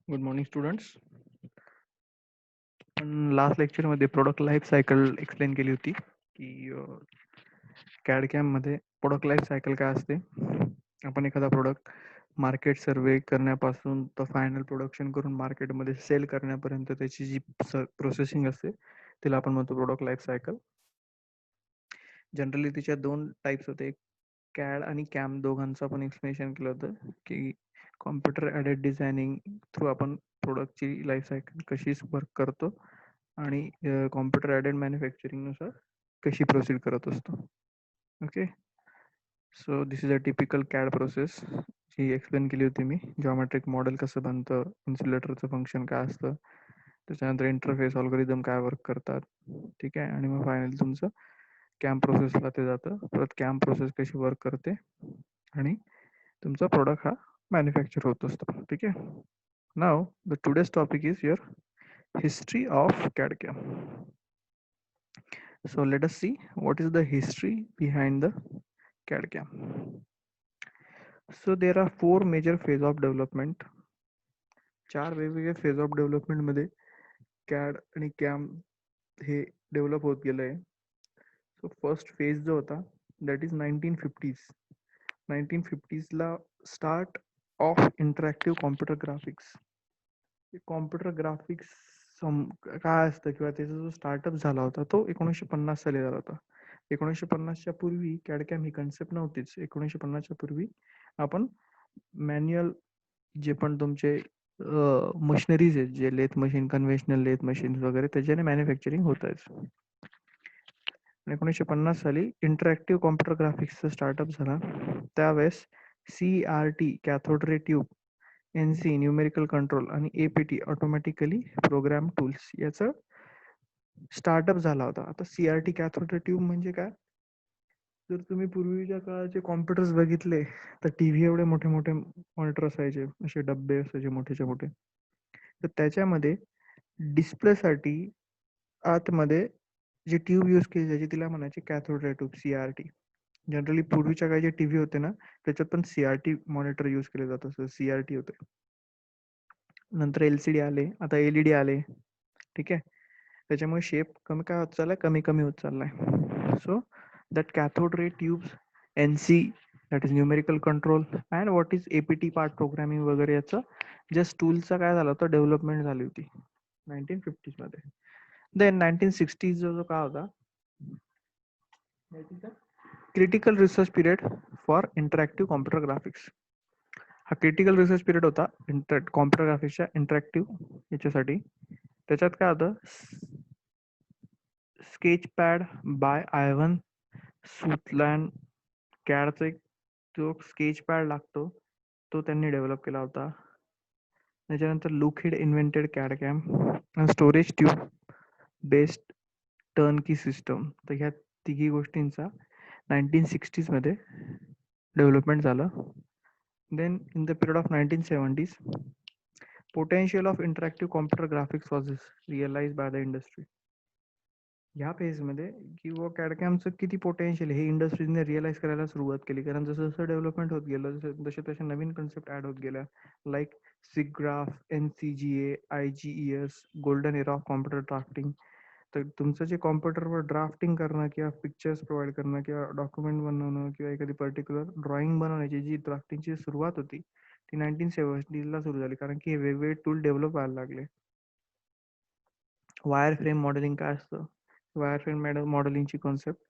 Good morning students. पण last लेक्चरमध्ये product life cycle explain केली होती की कॅड मध्ये प्रोडक्ट लाईफ सायकल काय असते. आपण एखादा प्रोडक्ट मार्केट सर्वे करण्यापासून तर फायनल प्रोडक्शन करून मार्केटमध्ये सेल करण्यापर्यंत त्याची जी प्रोसेसिंग असते तिला आपण म्हणतो प्रोडक्ट लाईफ सायकल. जनरली तिच्या दोन टाईप्स होते, कॅड आणि कॅम दोघांचं आपण एक्सप्लेनेशन केलं होतं की कॉम्प्युटर ॲडेड डिझायनिंग थ्रू आपण प्रोडक्टची लाईफ सायकल कशी वर्क करतो आणि कॉम्प्युटर ॲडेड मॅन्युफॅक्चरिंगनुसार कशी प्रोसीड करत असतो. Okay, so this is a typical CAD process जी एक्सप्लेन केली होती मी. जॉमेट्रिक मॉडेल कसं बनतं, इन्सुलेटरचं फंक्शन काय असतं, त्याच्यानंतर इंटरफेस अल्गोरिदम काय वर्क करतात, ठीक आहे. आणि मग फायनली तुमचं कॅम्प प्रोसेसला ते जातं. परत कॅम्प प्रोसेस कशी वर्क करते आणि तुमचा प्रोडक्ट हा मॅन्युफॅक्चर होत असतो. ठीक आहे. नाव the today's topic is your history of CAD CAM. So let us see what is the history behind the CAD CAM. So there are four major phase of development. चार वेगवेगळे phase of development मध्ये CAD आणि CAM हे develop होत गेलंय. So first phase जो होता that is 1950s. 1950sला start of interactive computer graphics. Computer graphics काय असतं किंवा त्याचा जो स्टार्टअप झाला होता तो 1950 साली झाला होता. 1950च्या पूर्वी कॅडकॅम ही कन्सेप्ट नव्हतीच. 1950च्या पूर्वी आपण मॅन्युअल जे पण तुमचे मशिनरीज आहेत, जे lathe machine, conventional lathe machine वगैरे, त्याच्याने मॅन्युफॅक्चरिंग होत आहे. 1950 साली इंटरॅक्टिव्ह कॉम्प्युटर ग्राफिक्सचा स्टार्टअप झाला. त्यावेळेस CRT cathode ray tube, NC numerical control आणि APT ऑटोमॅटिकली प्रोग्राम टूल्स याचा स्टार्टअप झाला होता. आता CRT कॅथोड रे ट्यूब म्हणजे काय? जर तुम्ही पूर्वीच्या काळाचे कॉम्प्युटर्स बघितले तर टीव्ही एवढे मोठे मोठे मॉनिटर असायचे, असे डब्बे असायचे मोठेच्या मोठे. तर त्याच्यामध्ये डिस्प्लेसाठी आतमध्ये जी ट्यूब यूज केली जायची तिला म्हणायची cathode ray tube, CRT. Generally पूर्वीच्या काही जे टीव्ही होते ना त्याच्यात पण CRT मॉनिटर यूज केले जात असत, CRT होते. नंतर LCD आले, आता LED आले. ठीक आहे. त्याच्यामुळे शेप कमी काय होत चाललाय, कमी कमी होत चाललाय. So that cathode ray tubes, NC that is numerical control and what is APT part programming वगैरे याचं जस्ट टूलचा काय झालं होतं, डेव्हलपमेंट झाली होती 1950s मध्ये. देन 1960s जो काय होता, critical research period for interactive computer graphics. हा क्रिटिकल रिसर्च पिरियड होता कॉम्प्युटर ग्राफिक्सच्या इंटरॅक्टिव्ह याच्यासाठी. त्याच्यात काय होतं, स्केच पॅड बाय आयव्हन सुथलँड. कॅडचा एक जो स्केच पॅड लागतो तो त्यांनी डेव्हलप केला होता. त्याच्यानंतर लुकहिड इन्व्हेंटेड कॅड कॅम आणि storage tube based turnkey system. तर ह्या तिघी गोष्टींचा 1960s मध्ये डेव्हलपमेंट झालं. Then in the period of 1970s potential of interactive computer graphics was realized by the industry. ह्या फेजमध्ये किंवा कॅडकॅमचं किती पोटेन्शियल हे इंडस्ट्रीजने रिअलाइज करायला सुरुवात केली. कारण जसं जसं डेव्हलपमेंट होत गेलं तसे तसे नवीन कन्सेप्ट ऍड होत गेल्या, like SIGGRAPH, NCGA, IGES, golden era of computer drafting. तर तुमचं जे कॉम्प्युटरवर ड्राफ्टिंग करणं किंवा पिक्चर्स प्रोव्हाइड करणं किंवा डॉक्युमेंट बनवणं किंवा एखादी पर्टिक्युलर ड्रॉइंग बनवण्याची जी ड्राफ्टिंगची सुरुवात होती ती 1970ला सुरू झाली. कारण की हे वेगवेगळे टूल डेव्हलप व्हायला लागले. वायर फ्रेम मॉडेलिंग काय असतं, वायर फ्रेम मॉडेलिंगची कॉन्सेप्ट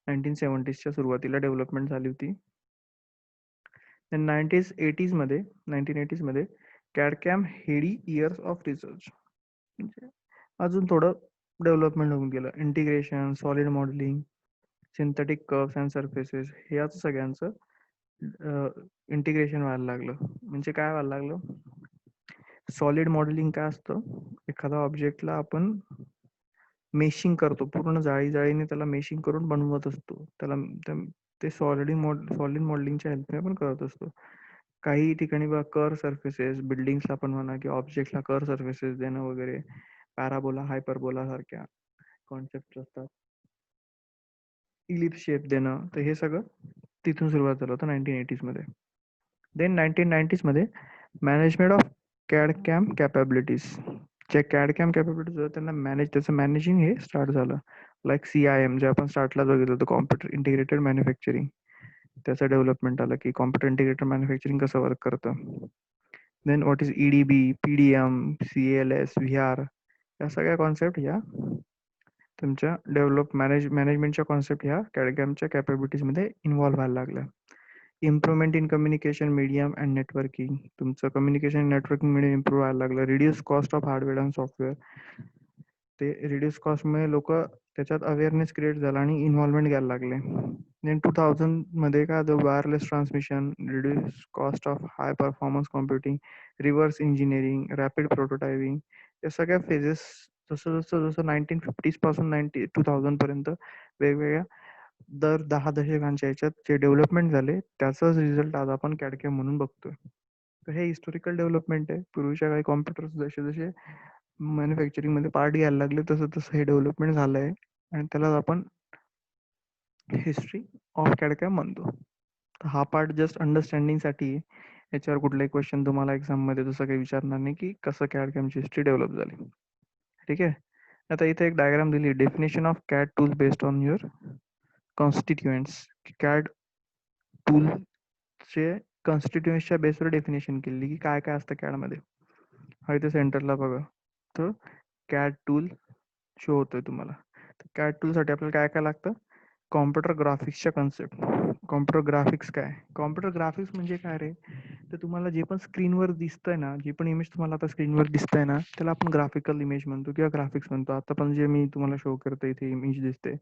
1970sच्या सुरुवातीला डेव्हलपमेंट झाली होती. 1980s मध्ये कॅडकॅम हेडी इयर्स ऑफ रिसर्च, म्हणजे अजून थोडं डेव्हलपमेंट होऊन गेलं. Integration, solid modelling, synthetic curves and surfaces ह्याच सगळ्यांचं इंटिग्रेशन व्हायला लागलं. म्हणजे काय व्हायला लागलं, सॉलिड मॉडेलिंग काय असतं, एखादा ऑब्जेक्टला आपण मेशिंग करतो, पूर्ण जाळीने त्याला मेशिंग करून बनवत असतो. त्याला ते सॉलिड मॉडेलिंगच्या हेल्पने आपण करत असतो. काही ठिकाणी बघा कर सर्फेसेस, बिल्डिंग्सला पण म्हणा किंवा ऑब्जेक्टला कर सर्फेसेस देणं वगैरे, पॅराबोला, हायपरबोला सारख्या कॉन्सेप्ट असतात, इलिप्स शेप देणं. तर हे सगळं तिथून सुरुवात झालं होतं 1980s मध्ये. देन 1990s मध्ये management of CAD cam capabilities. जे कॅड कॅम कॅपॅबिलिटीज होतं त्यांना त्याचं मॅनेजिंग हे स्टार्ट झालं. लाईक CIM जे आपण स्टार्टला बघितलं होतं, कॉम्प्युटर इंटिग्रेटेड मॅन्युफॅक्चरिंग. त्याचं डेव्हलपमेंट आलं की कॉम्प्युटर इंटिग्रेटेड मॅन्युफॅक्चरिंग कसं वर्क करतं. Then what is EDB, PDM, CLS, VR, या सगळ्या कॉन्सेप्ट ह्या तुमच्या मॅनेजमेंटच्या कॉन्सेप्ट ह्या कॅडकॅमच्या कॅपॅबिलिटीजमध्ये इन्व्हॉल्व्ह व्हायला लागल्या. Improvement in communication medium and networking. तुमचं कम्युनिकेशन नेटवर्किंग मीडियम इम्प्रूव्ह व्हायला लागलं. Reduce cost of hardware and software. ते रिड्यूस कॉस्टमुळे लोक त्याच्यात अवेअरनेस क्रिएट झाला आणि इन्व्हॉल्वमेंट घ्यायला लागले. देन 2000 मध्ये काय the wireless transmission, reduce cost of high performance computing, reverse engineering, rapid prototyping, या सगळ्या फेजेस जसं जसं जसं 1950s पासून 2000 पर्यंत वेगवेगळ्या दर 10 दशकांच्या याच्यात जे डेव्हलपमेंट झाले त्याचाच रिझल्ट आज आपण कॅडकॅम म्हणून बघतोय. तर हे हिस्टोरिकल डेव्हलपमेंट आहे. पूर्वीच्या काही कॉम्प्युटर्स जसे जसे मॅन्युफॅक्चरिंग मध्ये पार्ट घ्यायला लागले तसं तसं हे डेव्हलपमेंट झालंय आणि त्याला आपण हिस्ट्री ऑफ कॅडकॅम म्हणतो. हा पार्ट जस्ट अंडरस्टँडिंग साठी. याच्यावर कुठलाही क्वेश्चन तुम्हाला एक्झाम मध्ये तसं काही विचारणार नाही की कसं कॅडकॅमची हिस्ट्री डेव्हलप झाली. ठीक आहे. आता इथे एक डायग्राम दिली, definition of CAD tool based on your constituents. CAD टूलचे कॉन्स्टिट्युएंट्सच्या बेसवर डेफिनेशन केली की काय काय असतं कॅड मध्ये. हा इथे सेंटरला बघा. तर कॅड टूल शो होतोय तुम्हाला. कॅड टूल साठी आपल्याला काय काय लागतं. कॉम्प्युटर ग्राफिक्सच्या कन्सेप्ट. कॉम्प्युटर ग्राफिक्स काय. कॉम्प्युटर ग्राफिक्स म्हणजे काय रे, तर तुम्हाला जे पण स्क्रीनवर दिसतंय ना, जे पण इमेज तुम्हाला आता स्क्रीनवर दिसतंय ना, त्याला आपण ग्राफिकल इमेज म्हणतो किंवा ग्राफिक्स म्हणतो. आता पण जे मी तुम्हाला शो करतो इथे इमेज दिसते,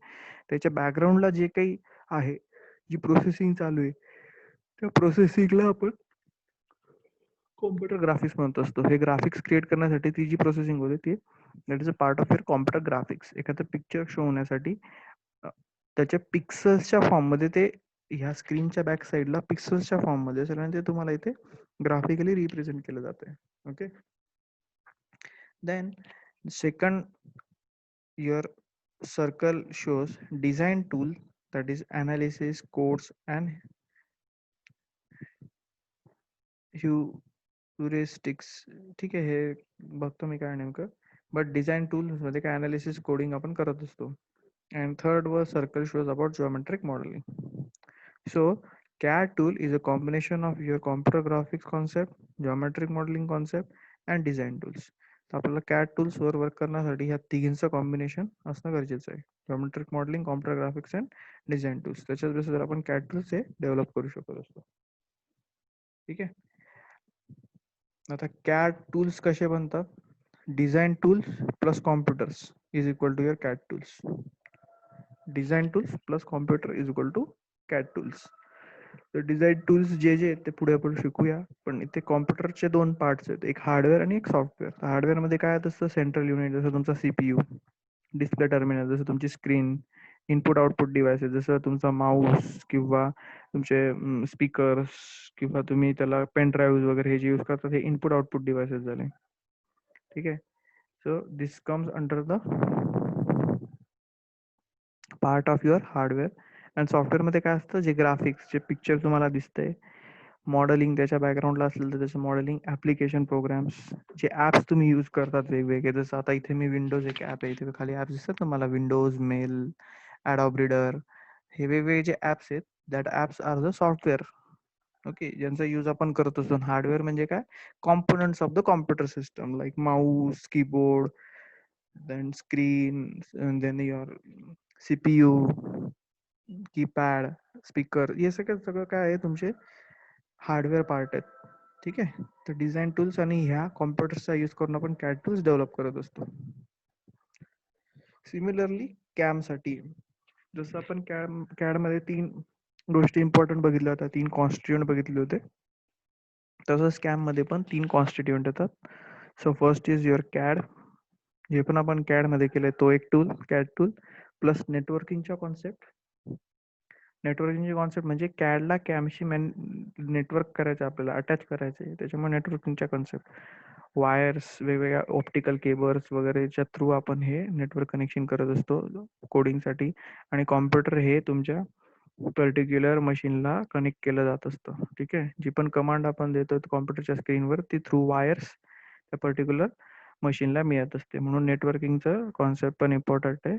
त्याच्या बॅकग्राऊंडला जे काही आहे, जी प्रोसेसिंग चालू आहे, त्या प्रोसेसिंगला आपण कॉम्प्युटर ग्राफिक्स म्हणत असतो. हे ग्राफिक्स क्रिएट करण्यासाठी ती जी प्रोसेसिंग होते ती that is a part of your computer graphics. एखादं पिक्चर शो होण्यासाठी त्याच्या पिक्सल्सच्या फॉर्ममध्ये ते ह्या स्क्रीनच्या बॅक साईडला पिक्सल्सच्या फॉर्ममध्ये असेल आणि ते तुम्हाला इथे ग्राफिकली रिप्रेझेंट केलं जाते. Okay. Then second your circle shows design tool, that is analysis codes and heuristics. ठीक आहे, हे बघतो मी काय नेमकं. बट डिझाईन टूल्स मध्ये काय अनालिसिस कोडिंग आपण करत असतो. And third was circle shows about geometric modeling. So CAD tool is a combination of your computer graphics concept, geometric modeling concept and design tools. तर आपल्याला CAD tools वर work करण्यासाठी ह्या तिघींचं कॉम्बिनेशन असणं गरजेचं आहे. Geometric modelling, computer graphics and design tools. त्याच्याच बेसिसवर आपण CAD टूल्स हे डेव्हलप करू शकत असतो. ठीक आहे. आता CAD टूल्स कसे बनतात. Design tools plus computers is equal to your CAD tools. Design tools plus computer is equal to CAD tools. तर डिझाईन टूल्स जे जे आहेत ते पुढे आपण शिकूया. पण इथे कॉम्प्युटरचे दोन पार्ट्स आहेत, एक हार्डवेअर आणि एक सॉफ्टवेअर. हार्डवेअर मध्ये काय असतं, सेंट्रल युनिट जसं तुमचा CPU, डिस्प्ले टर्मिनल जसं तुमची स्क्रीन, इनपुट आउटपुट डिव्हाइसेस जसं तुमचा माऊस किंवा तुमचे स्पीकर्स किंवा तुम्ही त्याला पेन ड्राईव्ह वगैरे हे जे यूज करतात हे इनपुट आउटपुट डिव्हाइसेस झाले. ठीक आहे. So this comes under the part of your hardware. And software मध्ये काय असतं, जे ग्राफिक्स, जे पिक्चर तुम्हाला दिसतंय, मॉडेलिंग त्याच्या बॅकग्राऊंडला असेल तर त्याचं मॉडेलिंग, ऍप्लिकेशन प्रोग्राम्स, जे ऍप्स तुम्ही यूज करतात वेगवेगळे. जसं आता इथे मी विंडोज एक ऍप आहे, इथे खाली ऍप्स दिसतात ना मला, विंडोज, मेल, ॲडोब रीडर, हे वेगवेगळे जे ऍप्स आहेत, that apps are the software. Okay, ज्यांचा यूज आपण करत असतो. हार्डवेअर म्हणजे काय, components of the computer system, like mouse, keyboard, then screen, then your CPU, keypad, speaker, हे सगळं सगळं काय आहे तुमचे हार्डवेअर पार्ट आहेत. ठीक आहे. तर डिझाईन टूल्स आणि ह्या कॉम्प्युटर्सचा यूज करून आपण CAD टूल्स डेव्हलप करत असतो. सिमिलरली कॅम साठी जसं आपण कॅड मध्ये तीन गोष्टी इम्पॉर्टंट बघितल्या होत्या, तीन कॉन्स्टिट्युएंट बघितले होते, तसंच कॅम मध्ये पण तीन कॉन्स्टिट्युएंट येतात. So first is your CAD. जे पण आपण कॅड मध्ये केलंय तो एक टूल, कॅड टूल, प्लस नेटवर्किंगच्या कॉन्सेप्ट. नेटवर्किंगचे कॉन्सेप्ट म्हणजे कॅडला कॅमशी नेटवर्क करायचं, आपल्याला अटॅच करायचे, त्याच्यामुळे नेटवर्किंगच्या कॉन्सेप्ट, वायर्स, वेगवेगळ्या ऑप्टिकल केबल्स वगैरेच्या थ्रू आपण हे नेटवर्क कनेक्शन करत असतो कोडिंगसाठी. आणि कॉम्प्युटर हे तुमच्या पर्टिक्युलर मशीनला कनेक्ट केलं जात असतं. ठीक आहे. जी पण कमांड आपण देतो कॉम्प्युटरच्या स्क्रीनवर ती थ्रू वायर्स त्या पर्टिक्युलर मशीनला मिळत असते. म्हणून नेटवर्किंगचं कॉन्सेप्ट पण इम्पॉर्टंट आहे.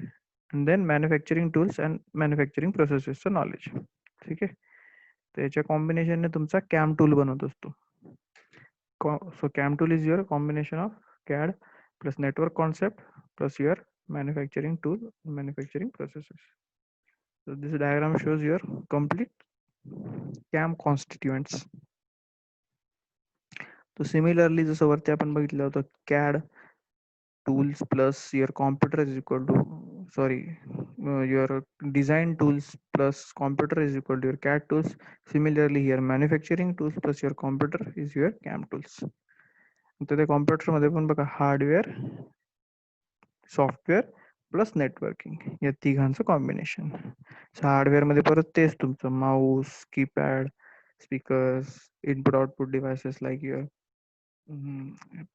And then manufacturing tools and manufacturing प्रोसेसेसचं नॉलेज. ठीक आहे. त्याच्या कॉम्बिनेशनने तुमचा कॅम टूल बनवत असतो. So CAM tool is your combination of CAD plus network concept plus your manufacturing tool, manufacturing processes. So this diagram shows your complete CAM constituents. So similarly, जसं वरती आपण बघितलं होतं, CAD tools plus your computer is equal to, your design tools plus computer is equal to your CAD tools. Similarly here, manufacturing tools plus your computer is your CAM tools. तर ते कॉम्प्युटरमध्ये पण बघा हार्डवेअर, सॉफ्टवेअर प्लस नेटवर्किंग या तिघांचं combination. हार्डवेअरमध्ये परत तेच तुमचं mouse, keypad, speakers, input output devices like your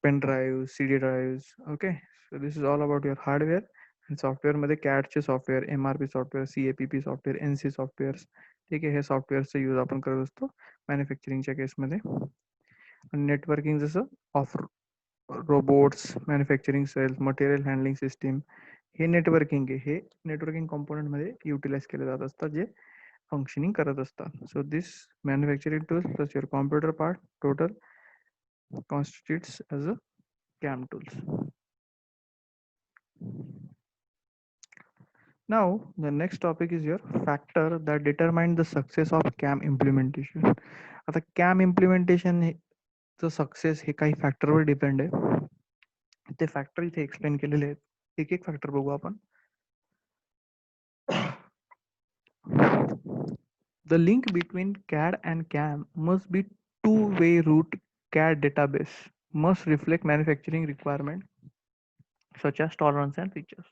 pen drive, CD drive. Okay, so this is all about your hardware. आणि सॉफ्टवेअरमध्ये कॅडचे software, MRP software, CAPP software, NC softwares. ठीक आहे, हे सॉफ्टवेअरचा यूज आपण करत असतो मॅन्युफॅक्चरिंगच्या केसमध्ये. आणि नेटवर्किंग जसं of robots, manufacturing cells, material handling system, हे नेटवर्किंग आहे. हे नेटवर्किंग कॉम्पोनंट मध्ये युटिलाइज केले जात असतात, जे फंक्शनिंग करत असतात. So this manufacturing tools plus your computer part total constitutes as a CAM tools. Now the next topic is your factor that determine the success of CAM implementation. आता CAM implementation च success हे काही फॅक्टरवर depend आहे. ते factor इथे explain केलेले आहेत. एक एक फॅक्टर बघू आपण. The link between CAD and CAM must be two-way route. CAD database must reflect manufacturing requirement such as tolerance and features.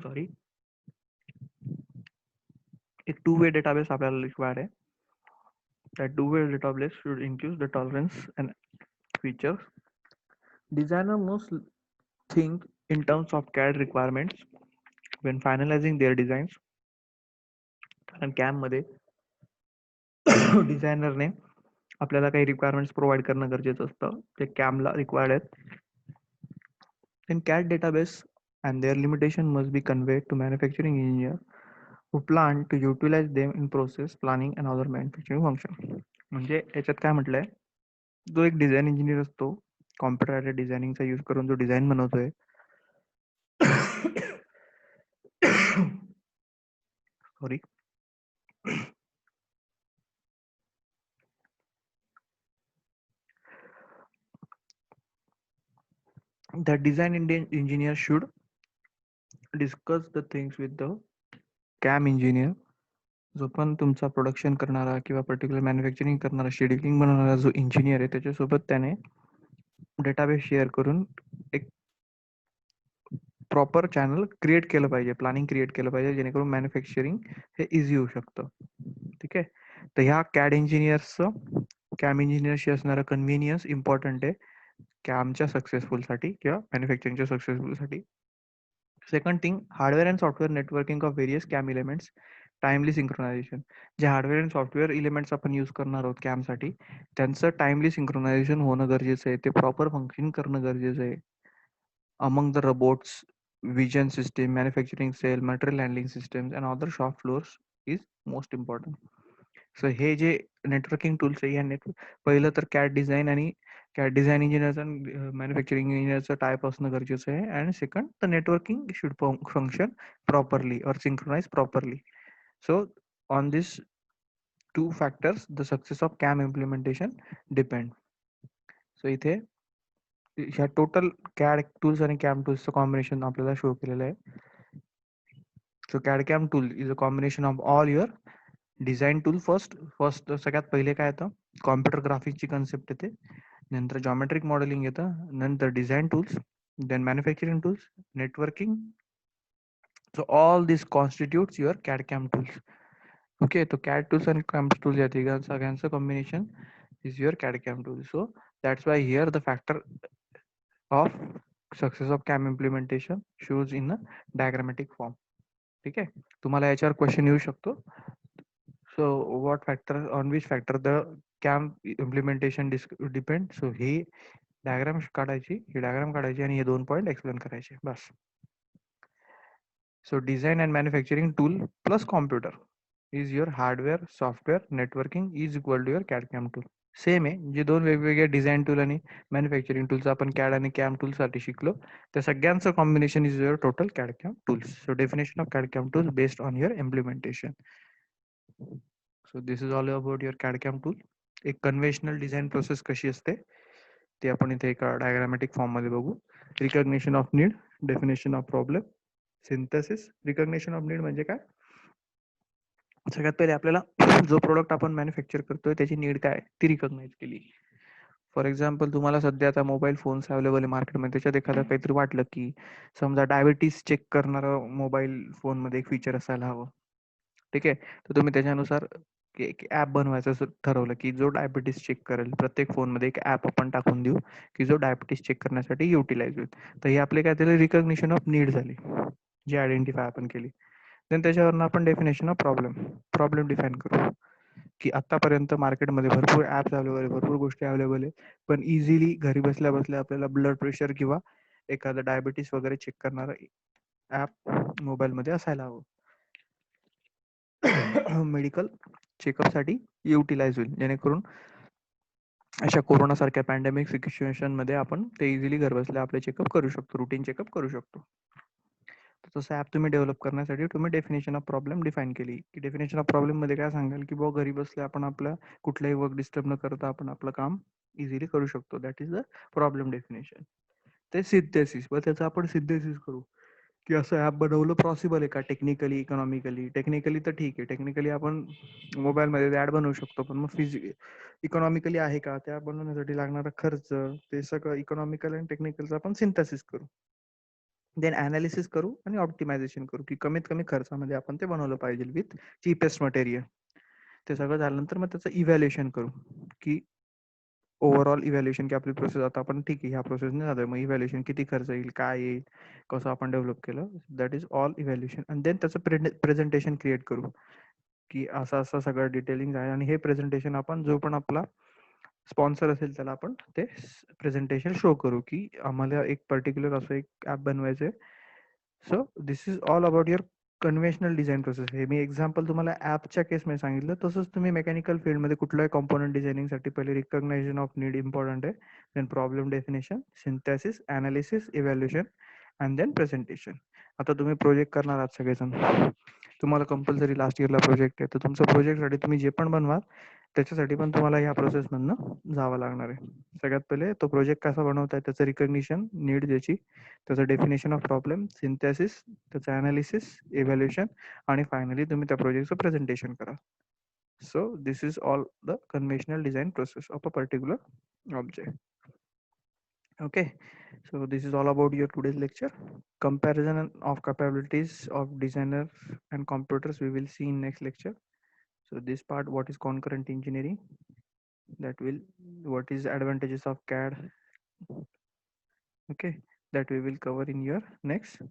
Sorry. एक two-way database आपल्याला required आहे. That two-way database should include the tolerance and features. Designer must think in terms of CAD requirements when finalizing their designs. कारण cam मध्ये डिझायनरने आपल्याला काही requirements provide करणं गरजेचं असतं, ते कॅमला रिक्वायर्ड आहेत. In CAD database and their limitation must be conveyed to manufacturing engineer who plan to utilize them in process planning and other manufacturing function. म्हणजे याच्यात काय म्हटलंय, जो एक डिझाईन इंजिनियर असतो, कॉम्प्युटर डिझायनिंगचा यूज करून जो डिझाईन बनवतोय, sorry, the design engineer should discuss the things with the CAM engineer. जो पण तुमचा प्रोडक्शन करणारा किंवा पर्टिक्युलर मॅन्युफॅक्चरिंग करणारा, शेड्युलिंग बनवणारा जो इंजिनियर आहे, त्याच्यासोबत त्याने डेटाबेस शेअर करून एक प्रॉपर चॅनल क्रिएट केलं पाहिजे, प्लॅनिंग क्रिएट केलं पाहिजे, जेणेकरून मॅन्युफॅक्चरिंग हे इझी होऊ शकतं. ठीक आहे. तर ह्या कॅड इंजिनियर्सचं कॅम इंजिनियरशी असणारं कन्व्हिनियन्स इम्पॉर्टंट आहे कॅमच्या सक्सेसफुलसाठी किंवा मॅन्युफॅक्चरिंगच्या सक्सेसफुलसाठी. Second thing, hardware and software networking of various CAM elements, timely synchronization. जे हार्डवेअर अँड सॉफ्टवेअर इलेमेंट्स आपण यूज करणार आहोत कॅमसाठी, त्यांचं टाइमली सिंक्रोनायझेशन होणं गरजेचं आहे. ते प्रॉपर फंक्शन करणं गरजेचं आहे. Among the robots, vision system, manufacturing cell, material handling systems and other shop floors is most important. So हे जे नेटवर्किंग टूल्स आहे, या पहिलं तर कॅड डिझाईन आणि कॅड डिझाईन इंजिनियरचं आणि मॅन्युफॅक्चरिंग इंजिनियरचं टाईप असणं गरजेचं आहे. And second, the networking should function properly और synchronize properly. So on this two factors the success of CAM implementation depend. सो इथे ह्या टोटल कॅड टूल्स आणि कॅम टूल्सचं कॉम्बिनेशन आपल्याला शो केलेलं आहे. So CAD CAM tool is a combination of all your design tool. First सगळ्यात पहिले काय येतं, कॉम्प्युटर ग्राफिक्सची कन्सेप्ट येते, नंतर जॉमेट्रिक मॉडेलिंग येतं, नंतर design tools, then manufacturing tools, networking. So all this constitutes your CAD CAM tools. Okay, तो CAD tools आणि कॅम टूल्स या तिघांचं सगळ्यांचं combination is your CAD CAM tool. So that's why here the factor of success of CAM implementation shows in a diagrammatic form. ठीक आहे. तुम्हाला याच्यावर question येऊ शकतो. So what factor, on which factor the camp implementation depend. So he diagram काढायची, ही diagram काढायची आणि हे 2 पॉइंट एक्सप्लेन करायचे बस. So design and manufacturing tool plus computer is your hardware, software, networking is equal to your CAD CAM tool. Same आहे. जे 2 वेगवेगळे design tool आणि manufacturing tools आपण कॅड आणि कॅम टूल साठी शिकलो, त्या सगळ्यांचं combination is your total CAD CAM tools. So definition of CAD CAM tools based on your implementation. So this is all about your CAD CAM tool. एक conventional design process कशी असते ते आपण इथे एका डायग्रामॅटिक फॉर्म मध्ये बघू. Recognition of need, definition of problem, synthesis. Recognition of need म्हणजे काय? सगळ्यात पहिले आपल्याला जो प्रोडक्ट आपण मॅन्युफॅक्चर करतोय त्याची नीड काय ती रिकॉग्नाइज केली. फॉर एक्झाम्पल तुम्हाला सध्या आता मोबाईल फोन्स अवेलेबल आहे मार्केटमध्ये, त्याच्यात एखादं काहीतरी वाटलं की समजा डायबिटीस चेक करणारं मोबाईल फोनमध्ये एक फीचर असायला हवं. ठीक आहे, तर तुम्ही त्याच्यानुसार एक ॲप बनवायचं असं ठरवलं की जो डायबिटीस चेक करेल. प्रत्येक फोनमध्ये एक ॲप आपण टाकून देऊ की जो डायबिटीस चेक करण्यासाठी युटिलाइज होईल. तर ही आपले काय त्याला रिकॉग्निशन ऑफ नीड झाली, जी आयडेंटिफाय आपण केली. देन त्याच्यावरनं आपण डेफिनेशन ऑफ प्रॉब्लेम डिफाईन करू की आतापर्यंत मार्केटमध्ये भरपूर ॲप्स अवेलेबल आहे, भरपूर गोष्टी अवेलेबल आहे, पण इझिली घरी बसल्या बसल्या आपल्याला ब्लड प्रेशर किंवा एखादं डायबिटीस वगैरे चेक करणारं ॲप मोबाईलमध्ये असायला हवं. मेडिकल चेकअपसाठी युटिलाइज होईल, जेणेकरून अशा कोरोनासारख्या पॅन्डेमिक सिच्युएशन मध्ये आपण ते इझिली घर बसल्या आपले चेकअप करू शकतो, रुटीन चेकअप करू शकतो. तसं ॲप तुम्ही डेव्हलप करण्यासाठी तुम्ही डेफिनेशन ऑफ प्रॉब्लेम डिफाईन केली की डेफिनेशन ऑफ प्रॉब्लेम मध्ये काय सांगाल की बुवा घरी बसल्या आपण आपलं कुठलाही वर्क डिस्टर्ब न करता आपण आपलं काम इझिली करू शकतो. That is the problem definition. ते सिंथेसिस, व त्याचं आपण सिंथेसिस करू की असं ॲप बनवलं पॉसिबल आहे का टेक्निकली, इकॉनॉमिकली. टेक्निकली तर ठीक आहे, टेक्निकली आपण मोबाईलमध्ये ॲड बनवू शकतो, पण मग इकॉनॉमिकली आहे का, त्या बनवण्यासाठी लागणारा खर्च, ते सगळं इकॉनॉमिकल आणि टेक्निकलचं आपण सिंथेसिस करू. देन अनालिसिस करू आणि ऑप्टिमायझेशन करू की कमीत कमी खर्चामध्ये आपण ते बनवलं पाहिजे विथ चीपेस्ट मटेरियल. ते सगळं झाल्यानंतर मग त्याचं इव्हॅल्युएशन करू की ओव्हरऑल इव्हॅल्युएशन की आपली प्रोसेस आता आपण ठीक आहे ह्या प्रोसेसने झालं, मग इव्हॅल्युएशन किती खर्च येईल, काय येईल, कसं आपण डेव्हलप केलं. That is all evaluation. आणि देन त्याचं प्रेझेंटेशन क्रिएट करू की असं असं सगळं डिटेलिंग आहे आणि हे प्रेझेंटेशन आपण जो पण आपला स्पॉन्सर असेल त्याला आपण ते प्रेझेंटेशन शो करू की आम्हाला एक पर्टिक्युलर असं एक ॲप बनवायचं आहे. So this is all about your conventional design process. हे मी एक्झाम्पल तुम्हाला ॲपच्या केसमध्ये सांगितलं. तसंच तुम्ही मेकॅनिकल फील्डमध्ये कुठल्याही कॉम्पोनंट डिझायनिंगसाठी पहिले रिकॉग्नायझेशन ऑफ नीड इम्पॉर्टंट आहे, then problem definition, synthesis, analysis, evaluation and then presentation. आता तुम्ही प्रोजेक्ट करणार आहात सगळेजण, तुम्हाला कंपल्सरी लास्ट इयरला प्रोजेक्ट आहे, तर तुमच्या प्रोजेक्टसाठी तुम्ही जे पण बनवाल त्याच्यासाठी पण तुम्हाला ह्या प्रोसेसमधनं जावं लागणार आहे. सगळ्यात पहिले तो प्रोजेक्ट कसा बनवताय त्याचं रिकॉग्निशन, नीड ज्याची, त्याचं डेफिनेशन ऑफ प्रॉब्लेम, सिंथेसिस, त्याचं अनालिसिस, इव्हॅल्युएशन आणि फायनली तुम्ही त्या प्रोजेक्टचं प्रेझेंटेशन करा. So this is all the conventional design process of a particular object. Okay, so this is all about your today's lecture. Comparison of capabilities of designer and computers we will see in next lecture. So this part, what is concurrent engineering, that will, what is advantages of CAD, okay, that we will cover in your next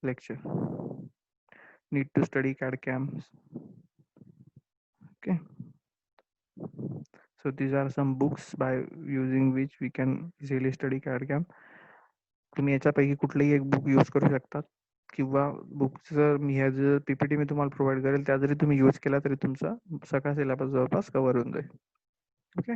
lecture. Need to study CAD CAMs, okay. So these are some books by using which we can easily study CAD CAM. तुम्ही याच्यापैकी कुठलंही एक book use करू शकता किंवा बुकचं मी ह्या जे PPT मी तुम्हाला provide करेल त्या जरी तुम्ही यूज केला तरी तुमचा सगळा सिलेबस जवळपास कव्हर होऊन जाईल. ओके.